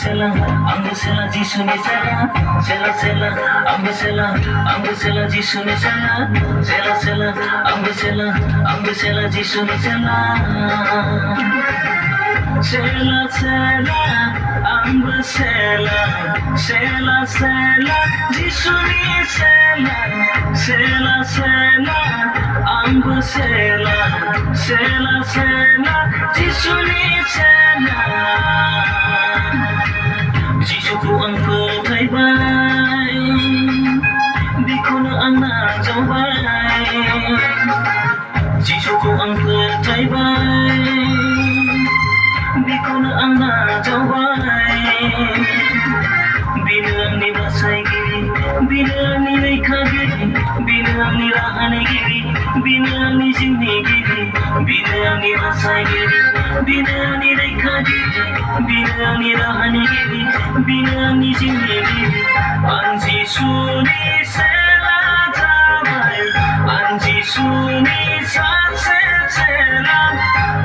sela, ambo sela, Jisu ni sela, sela sela, ambo sela, Jisu ni sela, sela sela, ambo sela, Jisu ni sela. Sela sela, ambo sela, sela sela, Jisu ni sela, sela sela, ambo sela, sela sela, Jisu ni sela. Jisuku ang fo'y di ko na ang najaway. Jisuku ang fo'y di ko na ang najaway. Binuang ni Basay Giri, binuang ni Rekha Giri, binuang ni Rahane Giri, binuang ni Jimmy Giri, binuang ni Basay Giri, binuang ni Rekha Giri, binuang ni Rahane Giri, binuang ni Jimmy Giri. Ang Jisu ni sela jaway, ang Jisu ni sela,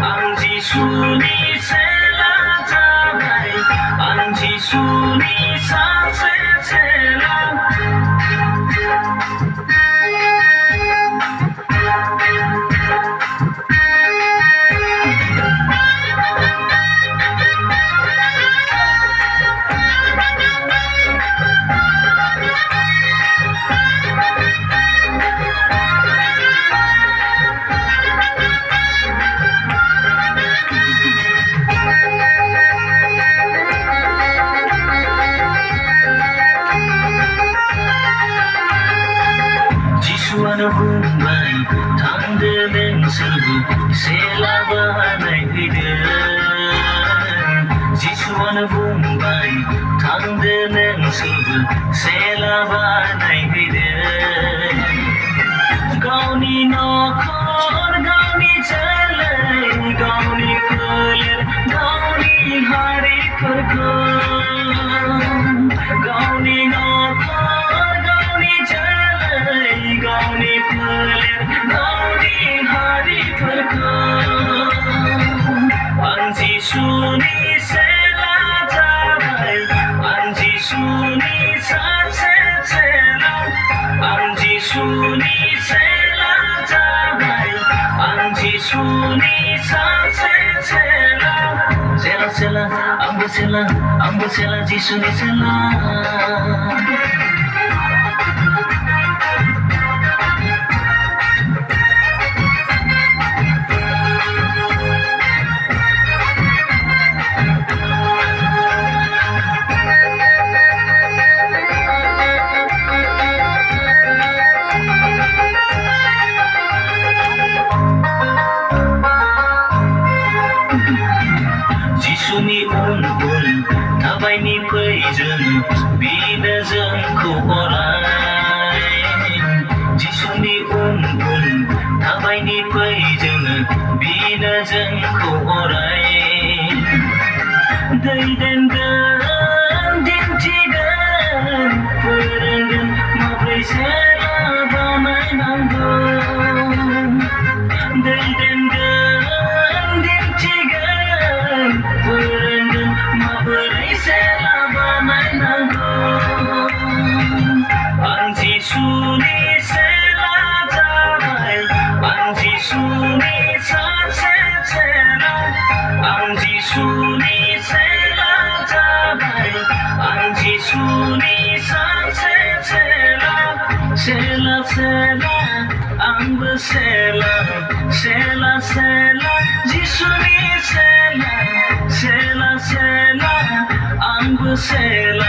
ang Jisu ni sela jaway, ang Jisu ni sela. Jisu bumbay, tanggalan serbu, sela bahanay hidan. Jisu bumbay, tanggalan serbu, sela bahanay hidan. Gauni nokor, gauni jalay, gauni kulir, gauni hari kurkun. Gauni nokor, gauni jalay, gauni kulir, gauni hari kurkun. Ang Jisu ni sela jaway, ang Jisu ni sela, ang Jisu ni sela jaway, ang Jisu ni sela. Sela sela, ambo sela, Jisu ni sela. Jisu ni un, tabay ni payjun, bina jangko oray. Jisu ni un, tabay ni payjun, bina jangko oray. Daydangan dintigan, puranggan mabay sela banay nanggon. Daydangan dintigan, puranggan mabay sela banay nanggon. Ang Jisu ni sela jaway, ang Jisu ni sela, ang Jisu ni sela jaway, ang Jisu ni sela. Sela sela, ambo sela, sela sela, Jisu ni sela, sela sela, ambo sela.